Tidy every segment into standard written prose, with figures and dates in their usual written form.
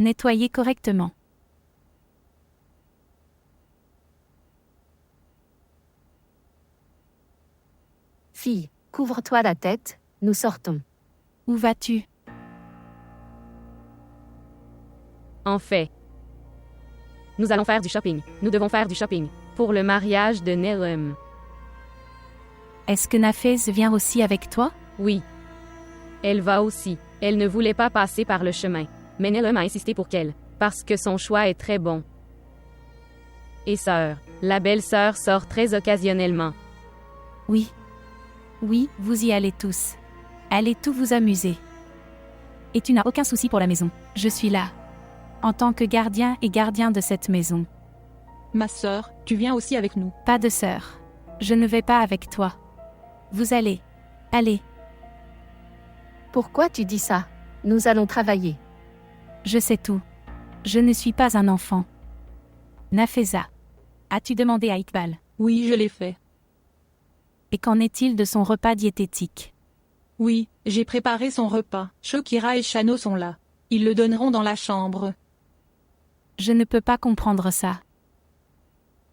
Nettoyer correctement. Fille, couvre-toi la tête, nous sortons. Où vas-tu? En fait, nous allons faire du shopping. Nous devons faire du shopping. Pour le mariage de Nahum. Est-ce que Nafez vient aussi avec toi? Oui. Elle va aussi. Elle ne voulait pas passer par le chemin. Mais Nahum a insisté pour qu'elle. Parce que son choix est très bon. Et sœur. La belle-sœur sort très occasionnellement. Oui. Oui, vous y allez tous. Allez tout vous amuser. Et tu n'as aucun souci pour la maison. Je suis là. En tant que gardien et gardien de cette maison. Ma sœur, tu viens aussi avec nous. Pas de sœur. Je ne vais pas avec toi. Vous allez. Allez. Pourquoi tu dis ça? Nous allons travailler. Je sais tout. Je ne suis pas un enfant. Nafeza. As-tu demandé à Iqbal? Oui, je l'ai fait. Et qu'en est-il de son repas diététique? Oui, j'ai préparé son repas. Shokira et Shano sont là. Ils le donneront dans la chambre. Je ne peux pas comprendre ça.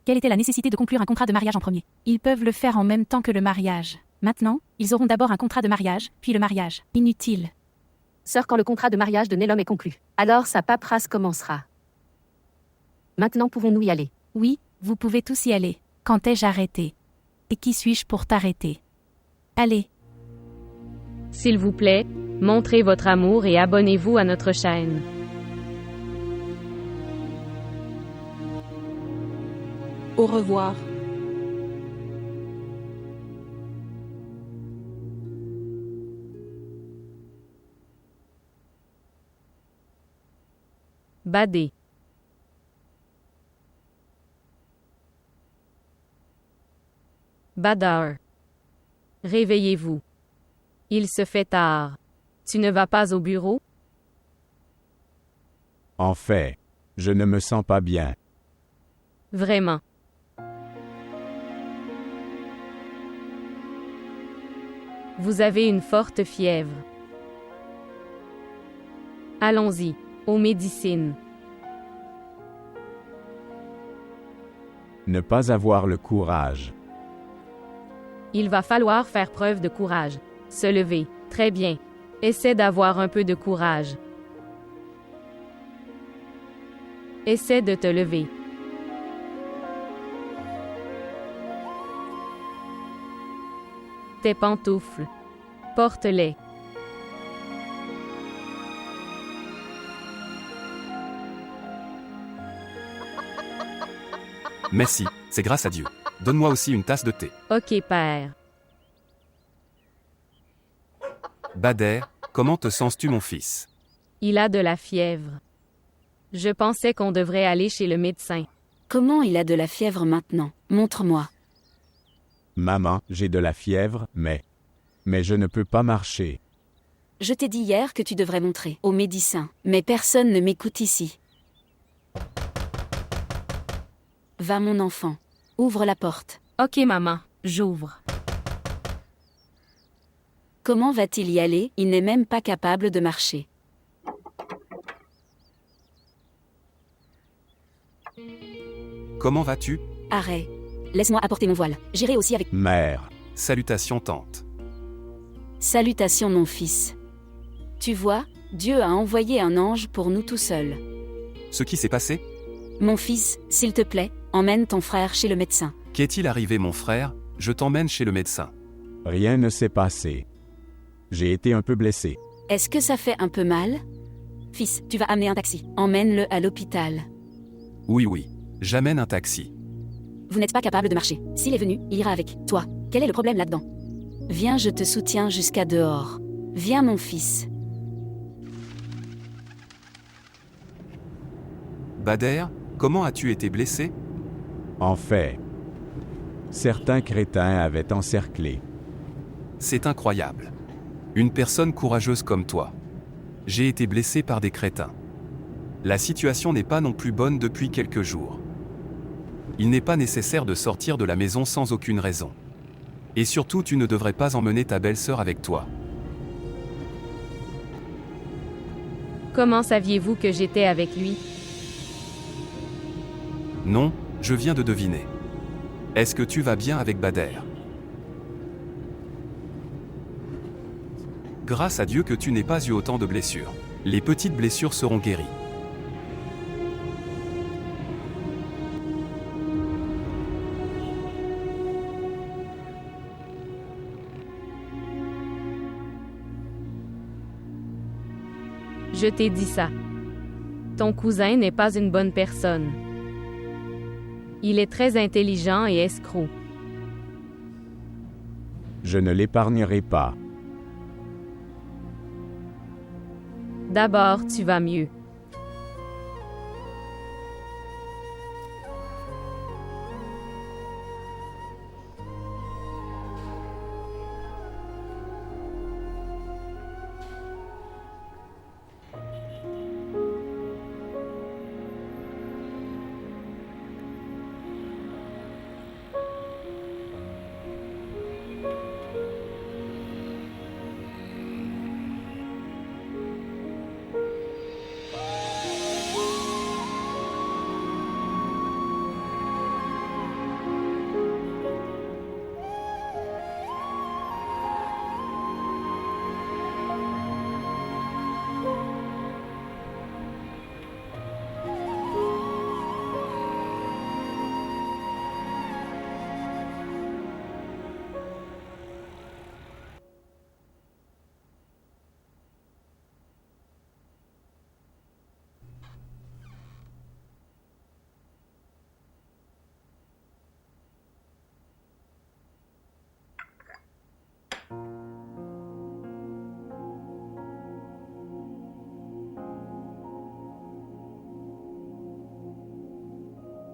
Quelle était la nécessité de conclure un contrat de mariage en premier? Ils peuvent le faire en même temps que le mariage. Maintenant, ils auront d'abord un contrat de mariage, puis le mariage. Inutile. Sœur, quand le contrat de mariage de Nahum est conclu, alors sa paperasse commencera. Maintenant pouvons-nous y aller? Oui, vous pouvez tous y aller. Quand ai-je arrêté? Et qui suis-je pour t'arrêter? Allez. S'il vous plaît, montrez votre amour et abonnez-vous à notre chaîne. Au revoir. Badé. Badar. Réveillez-vous. Il se fait tard. Tu ne vas pas au bureau? En fait, je ne me sens pas bien. Vraiment. Vous avez une forte fièvre. Allons-y, aux médecines. Ne pas avoir le courage. Il va falloir faire preuve de courage. Se lever. Très bien. Essaie d'avoir un peu de courage. Essaie de te lever. Tes pantoufles. Porte-les. Merci, c'est grâce à Dieu. Donne-moi aussi une tasse de thé. Ok, père. Bader, comment te sens-tu mon fils? Il a de la fièvre. Je pensais qu'on devrait aller chez le médecin. Comment il a de la fièvre maintenant? Montre-moi. Maman, j'ai de la fièvre, mais je ne peux pas marcher. Je t'ai dit hier que tu devrais montrer au médecin, mais personne ne m'écoute ici. Va mon enfant. Ouvre la porte. Ok, maman, j'ouvre. Comment va-t-il y aller? Il n'est même pas capable de marcher. Comment vas-tu? Arrête. Laisse-moi apporter mon voile. J'irai aussi avec... Mère, Salutations tante. Salutations mon fils. Tu vois, Dieu a envoyé un ange pour nous tout seuls. Ce qui s'est passé? Mon fils, s'il te plaît, emmène ton frère chez le médecin. Qu'est-il arrivé mon frère? Je t'emmène chez le médecin. rien ne s'est passé. J'ai été un peu blessé. Est-ce que ça fait un peu mal? Fils, tu vas amener un taxi. Emmène-le à l'hôpital. Oui, j'amène un taxi. Vous n'êtes pas capable de marcher. S'il est venu, il ira avec toi. Quel est le problème là-dedans? Viens, je te soutiens jusqu'à dehors. Viens, mon fils. Bader, comment as-tu été blessé? En fait, certains crétins avaient encerclé. C'est incroyable. Une personne courageuse comme toi. J'ai été blessé par des crétins. La situation n'est pas non plus bonne depuis quelques jours. Il n'est pas nécessaire de sortir de la maison sans aucune raison. Et surtout, tu ne devrais pas emmener ta belle-sœur avec toi. Comment saviez-vous que j'étais avec lui? Non, je viens de deviner. Est-ce que tu vas bien avec Bader? Grâce à Dieu que tu n'aies pas eu autant de blessures. Les petites blessures seront guéries. Je t'ai dit ça. Ton cousin n'est pas une bonne personne. Il est très intelligent et escroc. Je ne l'épargnerai pas. D'abord, tu vas mieux.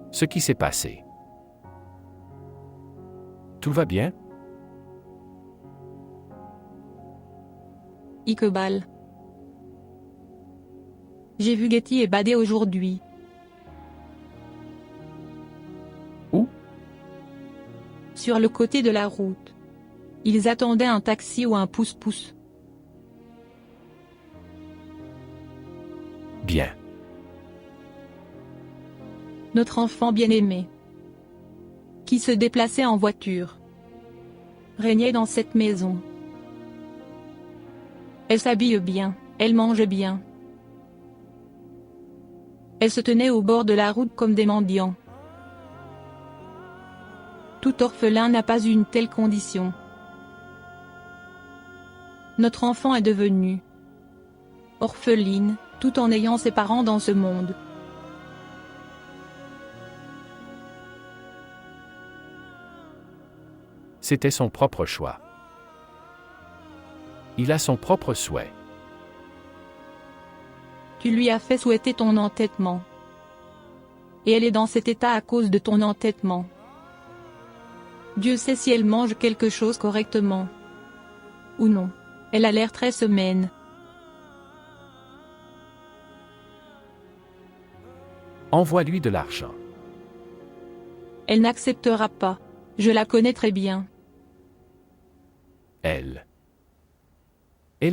Ce qui s'est passé. Tout va bien? Iqbal. J'ai vu Getty et Bader aujourd'hui. Où? Sur le côté de la route. Ils attendaient un taxi ou un pousse-pousse. Bien. Notre enfant bien-aimé, qui se déplaçait en voiture, régnait dans cette maison. Elle s'habille bien, elle mange bien. Elle se tenait au bord de la route comme des mendiants. Tout orphelin n'a pas une telle condition. Notre enfant est devenue orpheline, tout en ayant ses parents dans ce monde. C'était son propre choix. Il a son propre souhait. Tu lui as fait souhaiter ton entêtement. Et elle est dans cet état à cause de ton entêtement. Dieu sait si elle mange quelque chose correctement. Ou non. Elle a l'air très semaine. Envoie-lui de l'argent. Elle n'acceptera pas. Je la connais très bien. Elle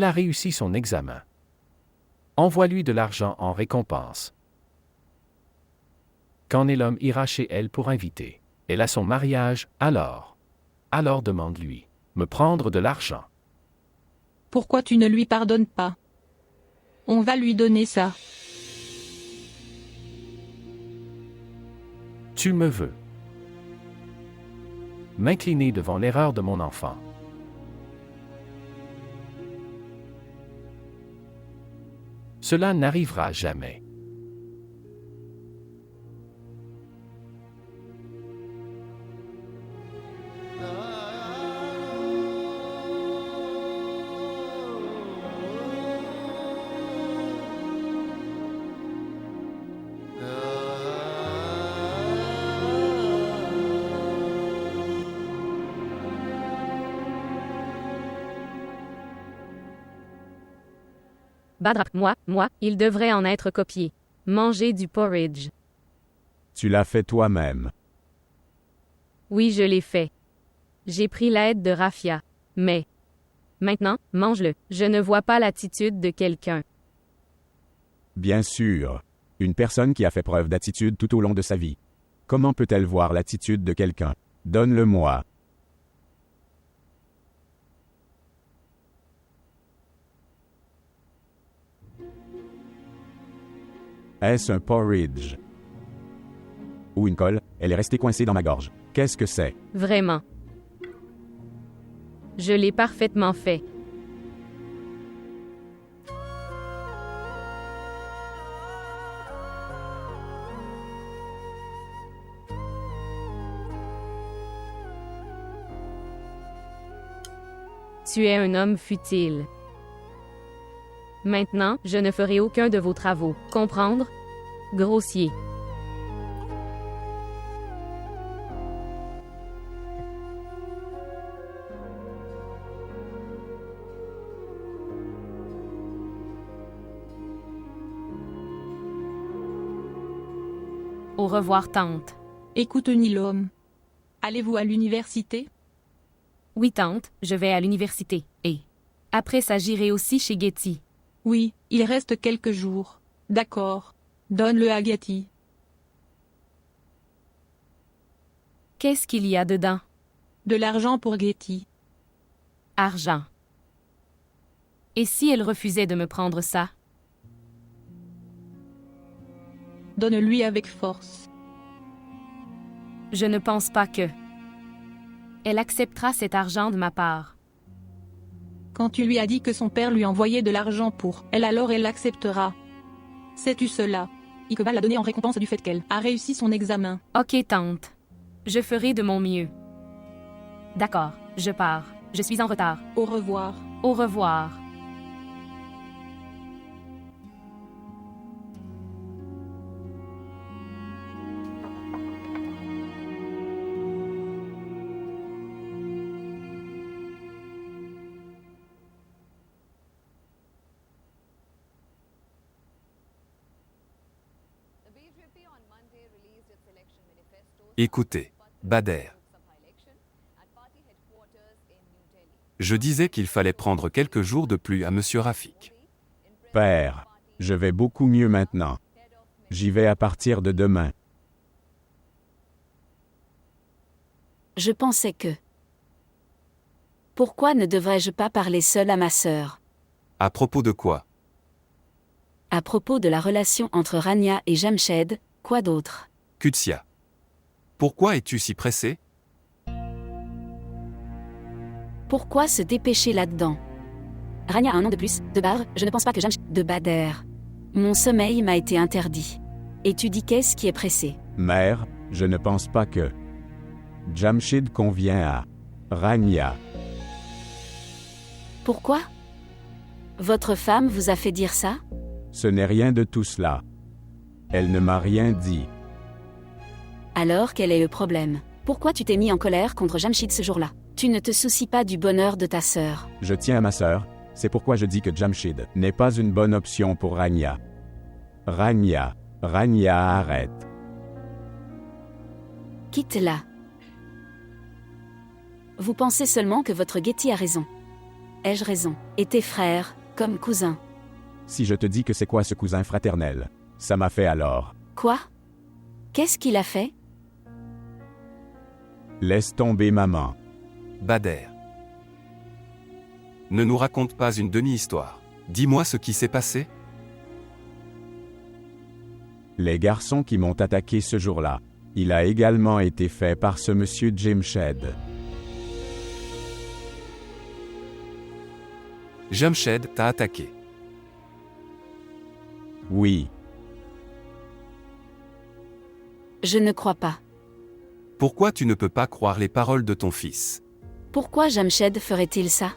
a réussi son examen. Envoie-lui de l'argent en récompense. Quand Nelom ira chez elle pour inviter, elle a son mariage, alors demande-lui, me prendre de l'argent. Pourquoi tu ne lui pardonnes pas? On va lui donner ça. Tu me veux. M'incliner devant l'erreur de mon enfant. Cela n'arrivera jamais. Badr, moi, il devrait en être copié. Manger du porridge. Tu l'as fait toi-même. Oui, je l'ai fait. J'ai pris l'aide de Rafia. Mais. Maintenant, mange-le. Je ne vois pas l'attitude de quelqu'un. Bien sûr. Une personne qui a fait preuve d'attitude tout au long de sa vie. Comment peut-elle voir l'attitude de quelqu'un? Donne-le-moi. Est-ce un porridge? Ou une colle? Elle est restée coincée dans ma gorge. Qu'est-ce que c'est? Vraiment. Je l'ai parfaitement fait. Tu es un homme futile. Maintenant, je ne ferai aucun de vos travaux. Comprendre? Grossier. Au revoir, tante. Écoute Nilom. Allez-vous à l'université? Oui, tante, je vais à l'université. Et après ça, j'irai aussi chez Getty. Oui, il reste quelques jours. D'accord. Donne-le à Getty. Qu'est-ce qu'il y a dedans? De l'argent pour Getty. Argent. Et si elle refusait de me prendre ça? Donne-lui avec force. Je ne pense pas que. Elle acceptera cet argent de ma part. Quand tu lui as dit que son père lui envoyait de l'argent pour elle, alors elle l'acceptera. Sais-tu cela? Ike va la donner en récompense du fait qu'elle a réussi son examen. Ok, tante. Je ferai de mon mieux. D'accord, je pars. Je suis en retard. Au revoir. Au revoir. Écoutez, Bader. Je disais qu'il fallait prendre quelques jours de plus à Monsieur Rafik. Père, je vais beaucoup mieux maintenant. J'y vais à partir de demain. Je pensais que... Pourquoi ne devrais-je pas parler seule à ma sœur? À propos de quoi? À propos de la relation entre Rania et Jamshed, quoi d'autre? Kutsia. Pourquoi es-tu si pressé? Pourquoi se dépêcher là-dedans? Rania a un nom de plus, de Bar, je ne pense pas que Jamshed... De Bader. Mon sommeil m'a été interdit. Et tu dis qu'est-ce qui est pressé? Mère, je ne pense pas que... Jamshid convient à... Rania. Pourquoi? Votre femme vous a fait dire ça? Ce n'est rien de tout cela. Elle ne m'a rien dit. Alors quel est le problème? Pourquoi tu t'es mis en colère contre Jamshid ce jour-là? Tu ne te soucies pas du bonheur de ta sœur. Je tiens à ma sœur, c'est pourquoi je dis que Jamshid n'est pas une bonne option pour Rania. Rania, arrête. Quitte-la. Vous pensez seulement que votre Getty a raison. Ai-je raison? Et tes frères, comme cousins. Si je te dis que c'est quoi ce cousin fraternel, ça m'a fait alors. Quoi? Qu'est-ce qu'il a fait? Laisse tomber maman. Bader. Ne nous raconte pas une demi-histoire. Dis-moi ce qui s'est passé. Les garçons qui m'ont attaqué ce jour-là, il a également été fait par ce monsieur Jamshed. Jamshed t'a attaqué. Oui, Je ne crois pas. Pourquoi tu ne peux pas croire les paroles de ton fils? Pourquoi Jamshed ferait-il ça?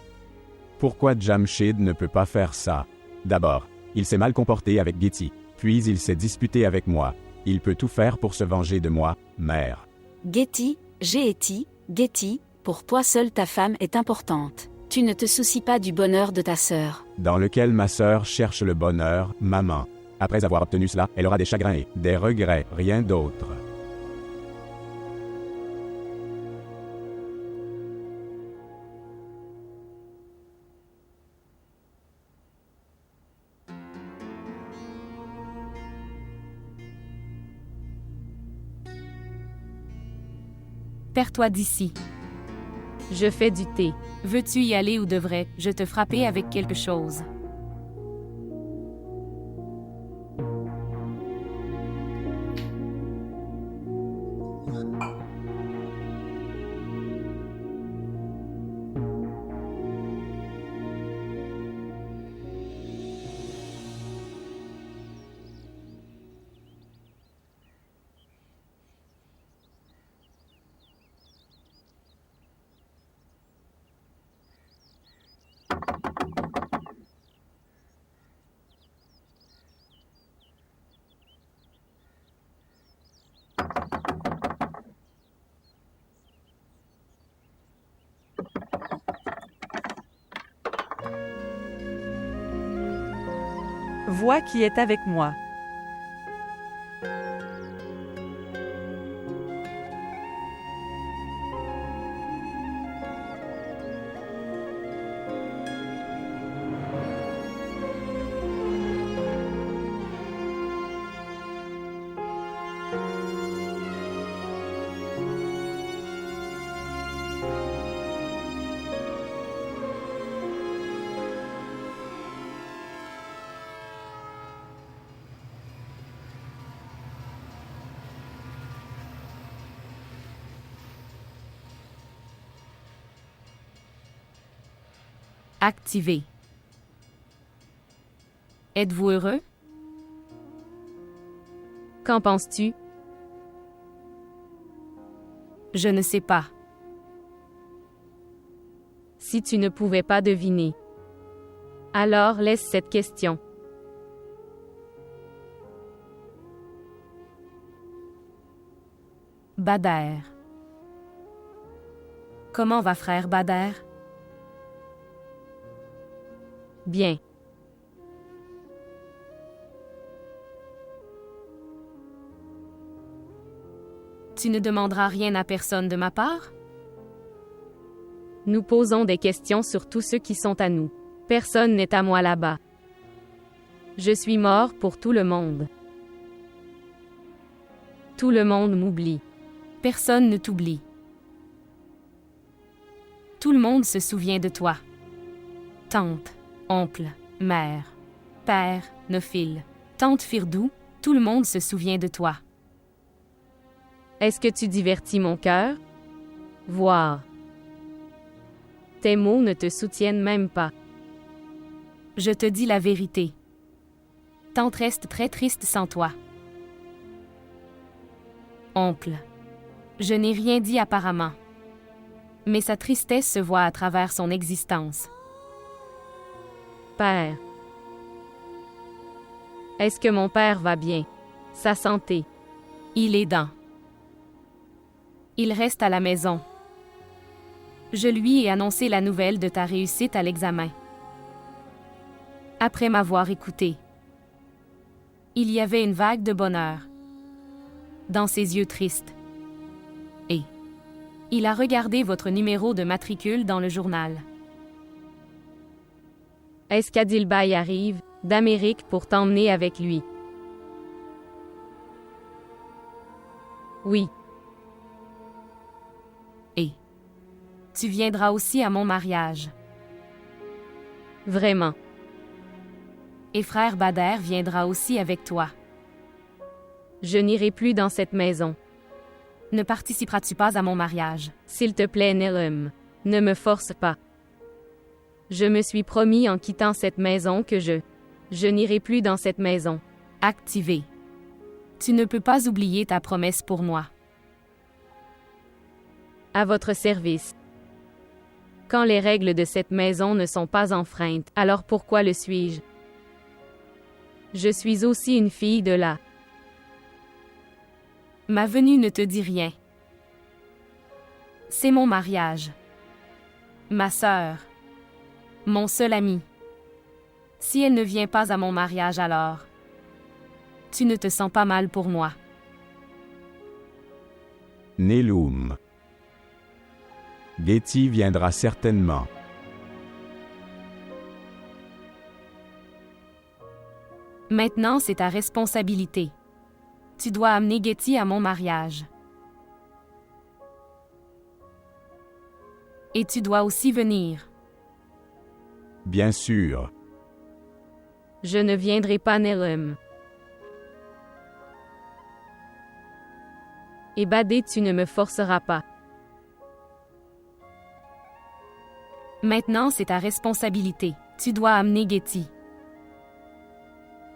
pourquoi Jamshid ne peut pas faire ça? D'abord, il s'est mal comporté avec Getty, puis il s'est disputé avec moi. Il peut tout faire pour se venger de moi, mère. Getty, Getty, pour toi seule ta femme est importante. Tu ne te soucies pas du bonheur de ta sœur. Dans lequel ma sœur cherche le bonheur, maman. Après avoir obtenu cela, elle aura des chagrins et des regrets, rien d'autre. Perds-toi d'ici. Je fais du thé. Veux-tu y aller ou devrais-je te frapper avec quelque chose? Vois qui est avec moi. Activé. Êtes-vous heureux? Qu'en penses-tu? Je ne sais pas. Si tu ne pouvais pas deviner. Alors laisse cette question. Bader. Comment va frère Bader? Bien. Tu ne demanderas rien à personne de ma part? Nous posons des questions sur tous ceux qui sont à nous. Personne n'est à moi là-bas. Je suis mort pour tout le monde. Tout le monde m'oublie. Personne ne t'oublie. Tout le monde se souvient de toi. Tante, oncle, mère, père, Nophil, tante Firdou, tout le monde se souvient de toi. Est-ce que tu divertis mon cœur? Voir. Tes mots ne te soutiennent même pas. Je te dis la vérité. Tante reste très triste sans toi. Oncle. Je n'ai rien dit apparemment. Mais sa tristesse se voit à travers son existence. Père. Est-ce que mon père va bien? Sa santé. Il est dans. Il reste à la maison. Je lui ai annoncé la nouvelle de ta réussite à l'examen. Après m'avoir écouté. Il y avait une vague de bonheur dans ses yeux tristes. Et il a regardé votre numéro de matricule dans le journal. Est-ce qu'Adilbaï arrive d'Amérique pour t'emmener avec lui? Oui. Et tu viendras aussi à mon mariage. Vraiment. Et frère Bader viendra aussi avec toi. Je n'irai plus dans cette maison. Ne participeras-tu pas à mon mariage? S'il te plaît, Nelum, ne me force pas. Je me suis promis en quittant cette maison que je n'irai plus dans cette maison. Activé. Tu ne peux pas oublier ta promesse pour moi. À votre service. Quand les règles de cette maison ne sont pas enfreintes, alors pourquoi le suis-je? Je suis aussi une fille de là. Ma venue ne te dit rien. C'est mon mariage. Ma sœur. Mon seul ami. Si elle ne vient pas à mon mariage alors, tu ne te sens pas mal pour moi. Nelum. Getty viendra certainement. Maintenant, c'est ta responsabilité. Tu dois amener Getty à mon mariage. Et tu dois aussi venir. Bien sûr. Je ne viendrai pas, Nelum. Et Badé, tu ne me forceras pas. Maintenant, c'est ta responsabilité. Tu dois amener Getty.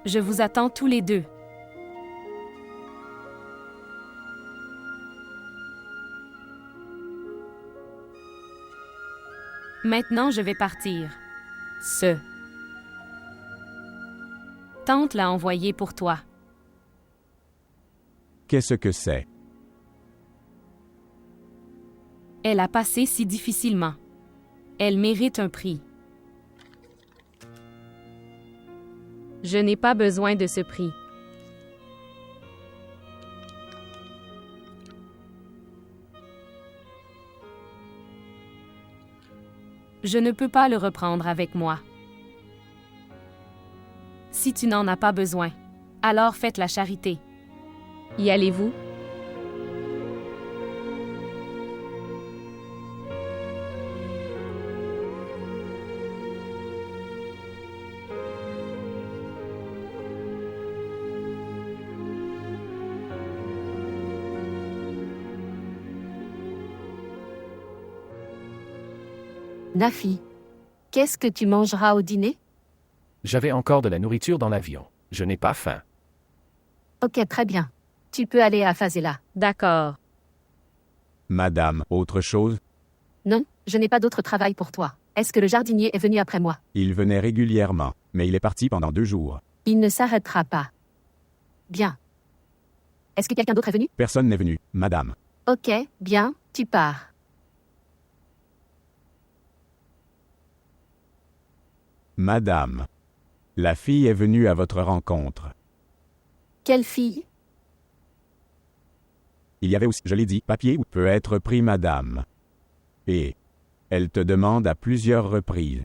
Je vous attends tous les deux. Maintenant, je vais partir. Tante l'a envoyé pour toi. Qu'est-ce que c'est? Elle a passé si difficilement. Elle mérite un prix. Je n'ai pas besoin de ce prix. Je ne peux pas le reprendre avec moi. Si tu n'en as pas besoin, alors faites la charité. Y allez-vous? Nafi, qu'est-ce que tu mangeras au dîner? J'avais encore de la nourriture dans l'avion. Je n'ai pas faim. Ok, très bien. Tu peux aller à Fazela. D'accord. Madame, autre chose? Non, je n'ai pas d'autre travail pour toi. Est-ce que le jardinier est venu après moi? Il venait régulièrement, mais il est parti pendant 2 jours. Il ne s'arrêtera pas. Bien. Est-ce que quelqu'un d'autre est venu? Personne n'est venu, madame. Ok, bien, tu pars. Madame, la fille est venue à votre rencontre. Quelle fille? Il y avait aussi, je l'ai dit, papier ou peut être pris, madame. Et elle te demande à plusieurs reprises.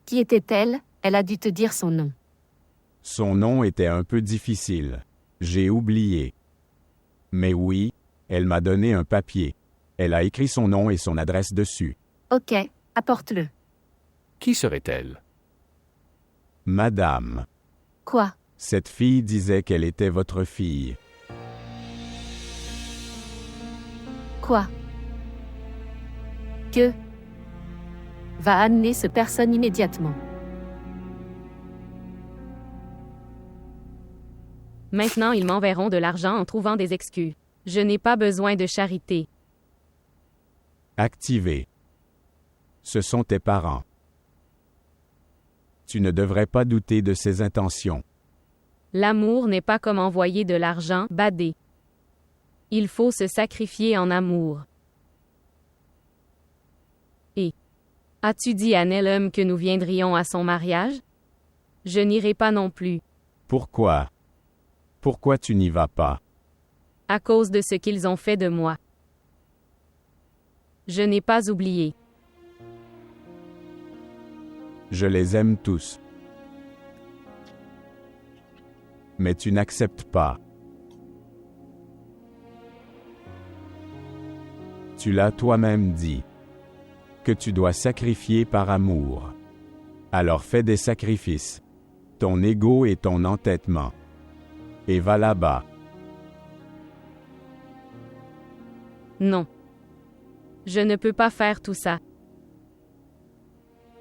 Qui était-elle? Elle a dû te dire son nom. Son nom était un peu difficile. J'ai oublié. Mais oui, elle m'a donné un papier. Elle a écrit son nom et son adresse dessus. Ok, apporte-le. Qui serait-elle? Madame, Quoi? cette fille disait qu'elle était votre fille. Quoi? Que? Va amener ce personne immédiatement. Maintenant, ils m'enverront de l'argent en trouvant des excuses. Je n'ai pas besoin de charité. Activé. Ce sont tes parents. Tu ne devrais pas douter de ses intentions. L'amour n'est pas comme envoyer de l'argent, Badé. Il faut se sacrifier en amour. Et as-tu dit à Nelum que nous viendrions à son mariage? Je n'irai pas non plus. Pourquoi? Pourquoi tu n'y vas pas? À cause de ce qu'ils ont fait de moi. Je n'ai pas oublié. Je les aime tous. Mais tu n'acceptes pas. Tu l'as toi-même dit. Que tu dois sacrifier par amour. Alors fais des sacrifices. Ton ego et ton entêtement. Et va là-bas. Non. Je ne peux pas faire tout ça.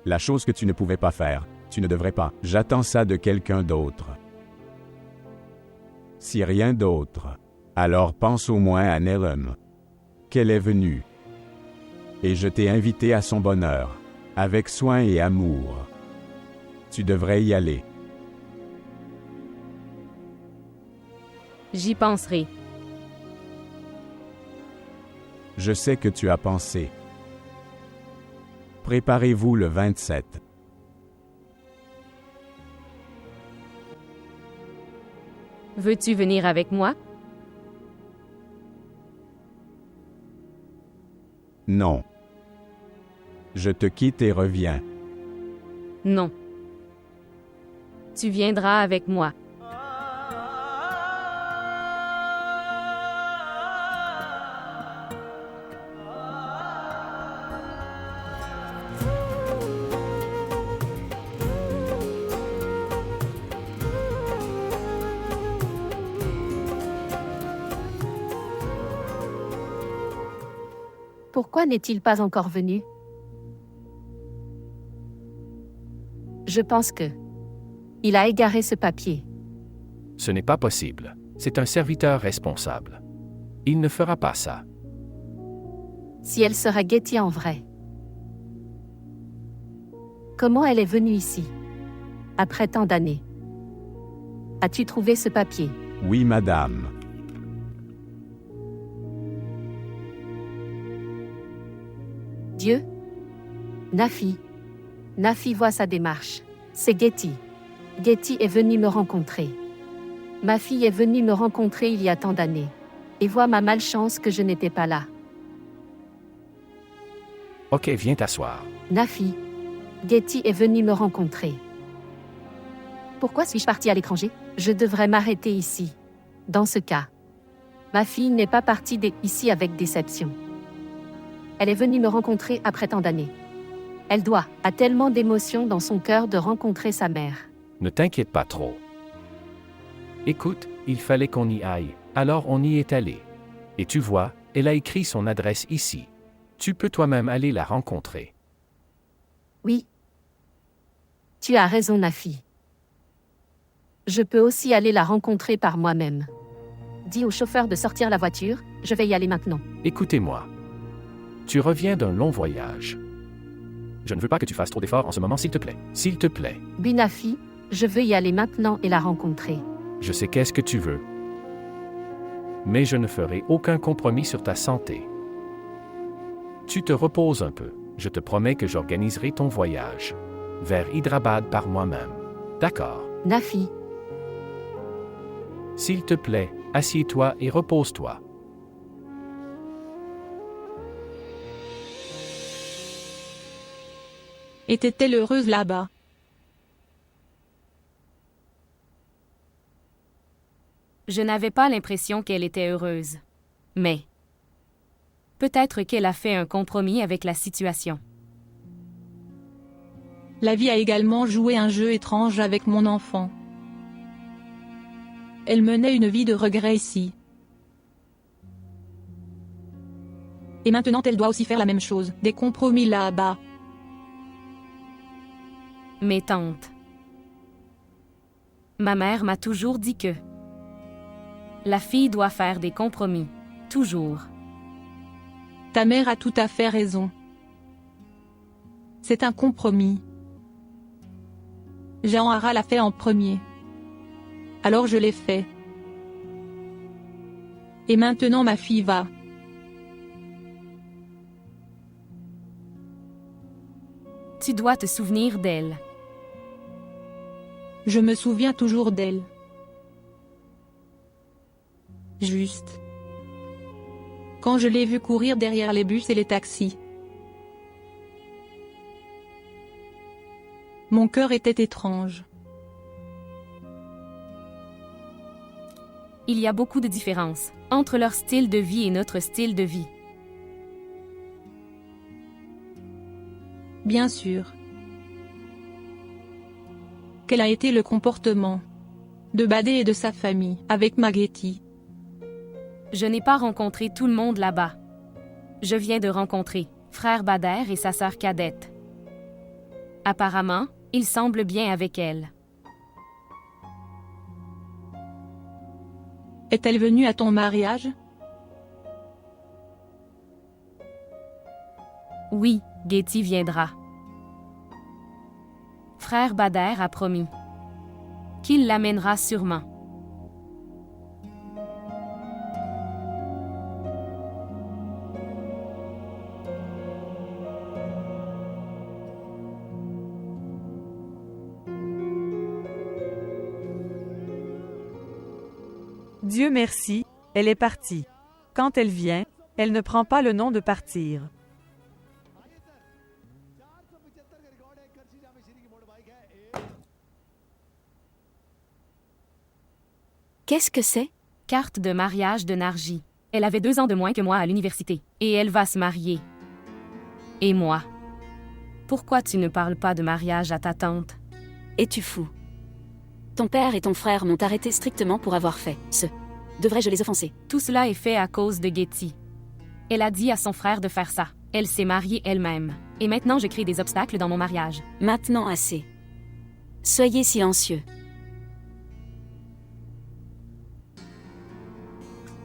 La chose que tu ne pouvais pas faire, tu ne devrais pas. J'attends ça de quelqu'un d'autre. Si rien d'autre, alors pense au moins à Nelum. Qu'elle est venue. Et je t'ai invité à son bonheur, avec soin et amour. Tu devrais y aller. J'y penserai. Je sais que tu as pensé. Préparez-vous le 27. Veux-tu venir avec moi? Non. Je te quitte et reviens. Non. Tu viendras avec moi. Pourquoi n'est-il pas encore venu? Je pense que... Il a égaré ce papier. Ce n'est pas possible. C'est un serviteur responsable. Il ne fera pas ça. Si elle sera Getty en vrai. Comment elle est venue ici? Après tant d'années. As-tu trouvé ce papier? Oui, madame. Dieu? Nafi. Nafi voit sa démarche. C'est Getty. Getty est venue me rencontrer. Ma fille est venue me rencontrer il y a tant d'années. Et voit ma malchance que je n'étais pas là. Ok, viens t'asseoir. Nafi. Getty est venue me rencontrer. Pourquoi suis-je partie à l'étranger? Je devrais m'arrêter ici. Dans ce cas. Ma fille n'est pas partie ici avec déception. Elle est venue me rencontrer après tant d'années. Elle a tellement d'émotions dans son cœur de rencontrer sa mère. Ne t'inquiète pas trop. Écoute, il fallait qu'on y aille, alors on y est allé. Et tu vois, elle a écrit son adresse ici. Tu peux toi-même aller la rencontrer. Oui. Tu as raison, Nafi. Je peux aussi aller la rencontrer par moi-même. Dis au chauffeur de sortir la voiture, je vais y aller maintenant. Écoutez-moi. Tu reviens d'un long voyage. Je ne veux pas que tu fasses trop d'efforts en ce moment, s'il te plaît. S'il te plaît. Oui, Nafi, je veux y aller maintenant et la rencontrer. Je sais qu'est-ce que tu veux. Mais je ne ferai aucun compromis sur ta santé. Tu te reposes un peu. Je te promets que j'organiserai ton voyage vers Hyderabad par moi-même. D'accord? Nafi. S'il te plaît, assieds-toi et repose-toi. Était-elle heureuse là-bas? Je n'avais pas l'impression qu'elle était heureuse. Mais peut-être qu'elle a fait un compromis avec la situation. La vie a également joué un jeu étrange avec mon enfant. Elle menait une vie de regret ici. Et maintenant elle doit aussi faire la même chose, des compromis là-bas. Mes tantes. Ma mère m'a toujours dit que la fille doit faire des compromis. Toujours. Ta mère a tout à fait raison. C'est un compromis. Jean Hara l'a fait en premier. Alors je l'ai fait. Et maintenant ma fille va. Tu dois te souvenir d'elle. Je me souviens toujours d'elle. Juste. Quand je l'ai vue courir derrière les bus et les taxis. Mon cœur était étrange. Il y a beaucoup de différences entre leur style de vie et notre style de vie. Bien sûr. Quel a été le comportement de Badé et de sa famille avec Magheti? Je n'ai pas rencontré tout le monde là-bas. Je viens de rencontrer frère Bader et sa sœur cadette. Apparemment, il semble bien avec elle. Est-elle venue à ton mariage? Oui, Getty viendra. Frère Bader a promis qu'il l'amènera sûrement. Dieu merci, elle est partie. Quand elle vient, elle ne prend pas le nom de partir. Qu'est-ce que c'est? Carte de mariage de Narji. Elle avait 2 ans de moins que moi à l'université. Et elle va se marier. Et moi? Pourquoi tu ne parles pas de mariage à ta tante? Es-tu fou? Ton père et ton frère m'ont arrêté strictement pour avoir fait ce. Devrais-je les offenser? Tout cela est fait à cause de Getty. Elle a dit à son frère de faire ça. Elle s'est mariée elle-même. Et maintenant je crée des obstacles dans mon mariage. Maintenant assez. Soyez silencieux.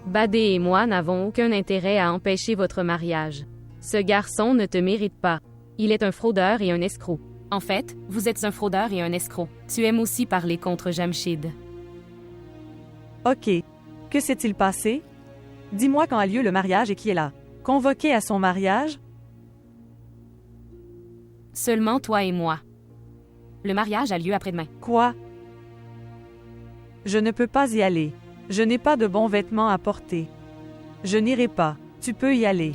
Badé et moi n'avons aucun intérêt à empêcher votre mariage. Ce garçon ne te mérite pas. Il est un fraudeur et un escroc. En fait, vous êtes un fraudeur et un escroc. Tu aimes aussi parler contre Jamshid. OK. Que s'est-il passé? Dis-moi quand a lieu le mariage et qui est là. Convoqué à son mariage? Seulement toi et moi. Le mariage a lieu après-demain. Quoi? Je ne peux pas y aller. Je n'ai pas de bons vêtements à porter. Je n'irai pas. Tu peux y aller.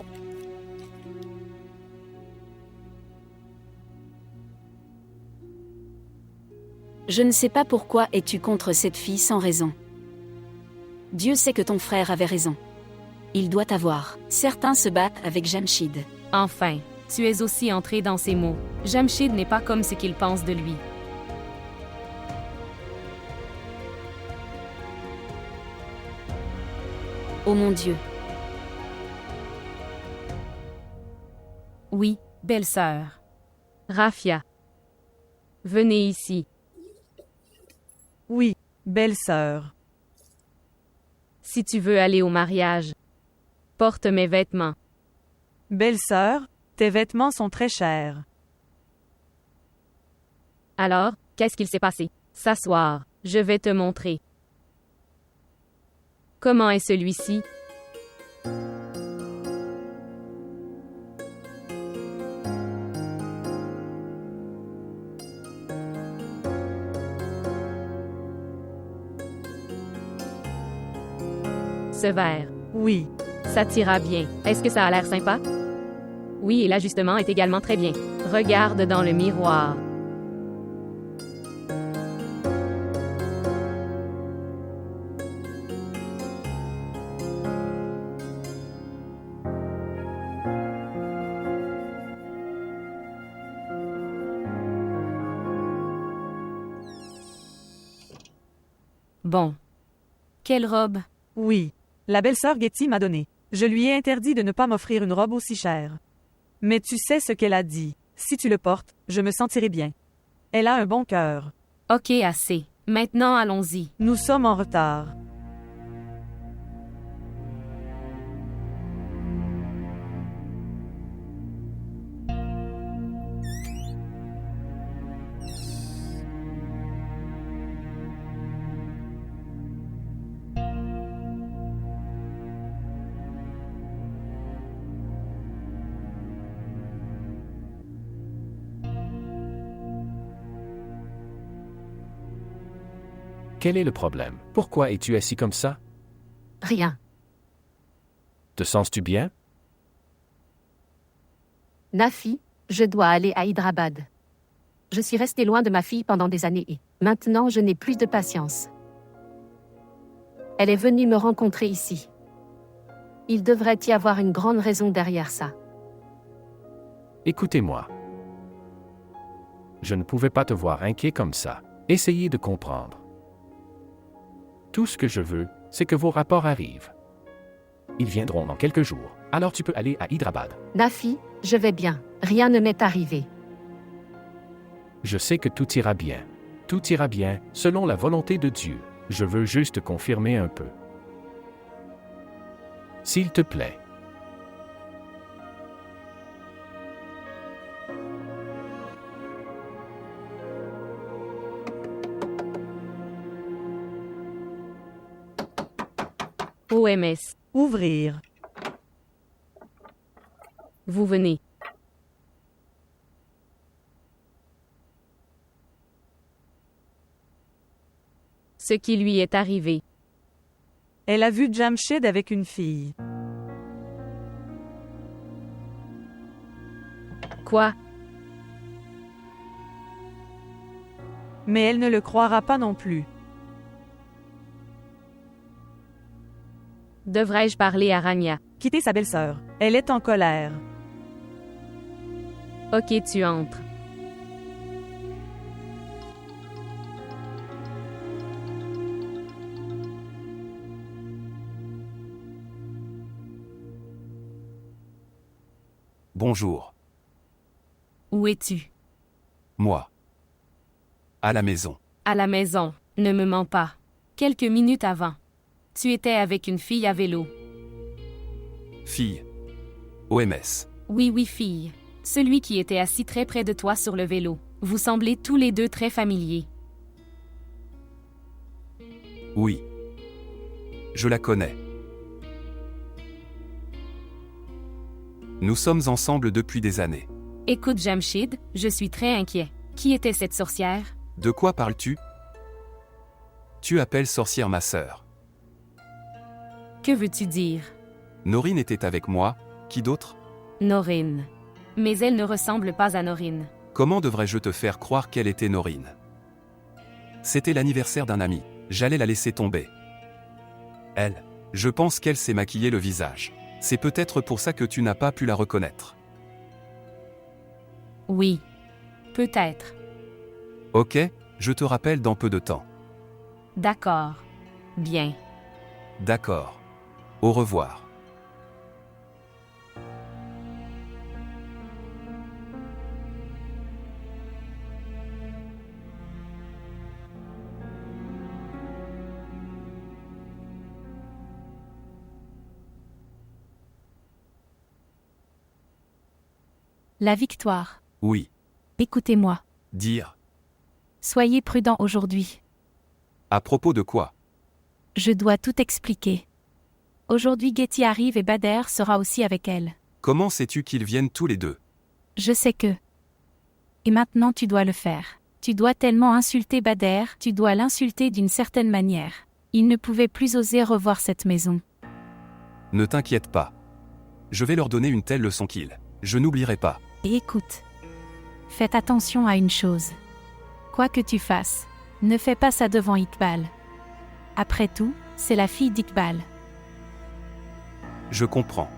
Je ne sais pas pourquoi es-tu contre cette fille sans raison. Dieu sait que ton frère avait raison. Il doit avoir. Certains se battent avec Jamshid. Enfin, tu es aussi entré dans ces mots. Jamshid n'est pas comme ce qu'il pense de lui. Oh mon Dieu. Oui, belle-sœur. Rafia. Venez ici. Oui, belle-sœur. Si tu veux aller au mariage, porte mes vêtements. Belle-sœur, tes vêtements sont très chers. Alors, qu'est-ce qu'il s'est passé? S'asseoir, je vais te montrer. Comment est celui-ci? Ce verre. Oui. Ça t'ira bien. Est-ce que ça a l'air sympa? Oui, et l'ajustement est également très bien. Regarde dans le miroir. Bon. Quelle robe? Oui. La belle-sœur Getty m'a donné. Je lui ai interdit de ne pas m'offrir une robe aussi chère. Mais tu sais ce qu'elle a dit. Si tu le portes, je me sentirai bien. Elle a un bon cœur. Ok, assez. Maintenant, allons-y. Nous sommes en retard. Quel est le problème? Pourquoi es-tu assis comme ça? Rien. Te sens-tu bien? Nafi, je dois aller à Hyderabad. Je suis resté loin de ma fille pendant des années et maintenant je n'ai plus de patience. Elle est venue me rencontrer ici. Il devrait y avoir une grande raison derrière ça. Écoutez-moi. Je ne pouvais pas te voir inquiet comme ça. Essayez de comprendre. Tout ce que je veux, c'est que vos rapports arrivent. Ils viendront dans quelques jours, alors tu peux aller à Hyderabad. Nafi, je vais bien. Rien ne m'est arrivé. Je sais que tout ira bien. Tout ira bien, selon la volonté de Dieu. Je veux juste confirmer un peu. S'il te plaît. OMS. Ouvrir. Vous venez. Ce qui lui est arrivé. Elle a vu Jamshid avec une fille. Quoi? Mais elle ne le croira pas non plus. Devrais-je parler à Rania? Quitter sa belle-sœur. Elle est en colère. Ok, tu entres. Bonjour. Où es-tu? Moi. À la maison. À la maison, ne me mens pas. Quelques minutes avant. Tu étais avec une fille à vélo. Fille. OMS. Oui, fille. Celui qui était assis très près de toi sur le vélo. Vous semblez tous les deux très familiers. Oui. Je la connais. Nous sommes ensemble depuis des années. Écoute, Jamshid, je suis très inquiet. Qui était cette sorcière? De quoi parles-tu? Tu appelles sorcière ma sœur. Que veux-tu dire? Norine était avec moi, qui d'autre? Norine. Mais elle ne ressemble pas à Norine. Comment devrais-je te faire croire qu'elle était Norine? C'était l'anniversaire d'un ami, j'allais la laisser tomber. Elle, je pense qu'elle s'est maquillée le visage. C'est peut-être pour ça que tu n'as pas pu la reconnaître. Oui. Peut-être. Ok, je te rappelle dans peu de temps. D'accord. Bien. D'accord. Au revoir. La victoire. Oui. Écoutez-moi. Dire. Soyez prudent aujourd'hui. À propos de quoi? Je dois tout expliquer. Aujourd'hui Getty arrive et Bader sera aussi avec elle. Comment sais-tu qu'ils viennent tous les deux? Je sais que. Et maintenant tu dois le faire. Tu dois tellement insulter Bader, tu dois l'insulter d'une certaine manière. Il ne pouvait plus oser revoir cette maison. Ne t'inquiète pas. Je vais leur donner une telle leçon qu'ils. Je n'oublierai pas. Et écoute. Faites attention à une chose. Quoi que tu fasses, ne fais pas ça devant Iqbal. Après tout, c'est la fille d'Iqbal. Je comprends.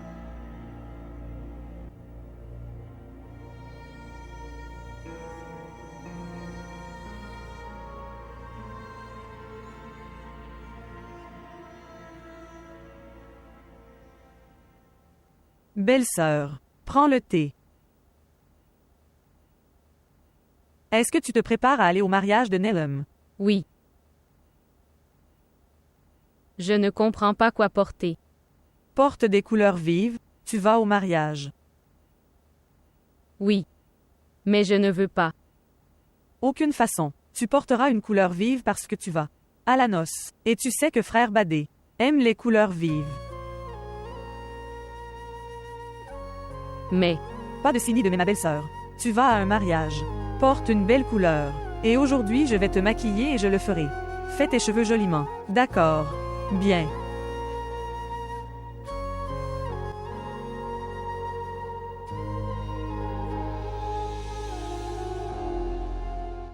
Belle-sœur, prends le thé. Est-ce que tu te prépares à aller au mariage de Nelum? Oui. Je ne comprends pas quoi porter. Porte des couleurs vives, tu vas au mariage. Oui. Mais je ne veux pas. Aucune façon. Tu porteras une couleur vive parce que tu vas à la noce. Et tu sais que frère Badé aime les couleurs vives. Mais, Pas de signes de ma belle-sœur. Tu vas à un mariage. Porte une belle couleur. Et aujourd'hui je vais te maquiller et je le ferai. Fais tes cheveux joliment. D'accord. Bien.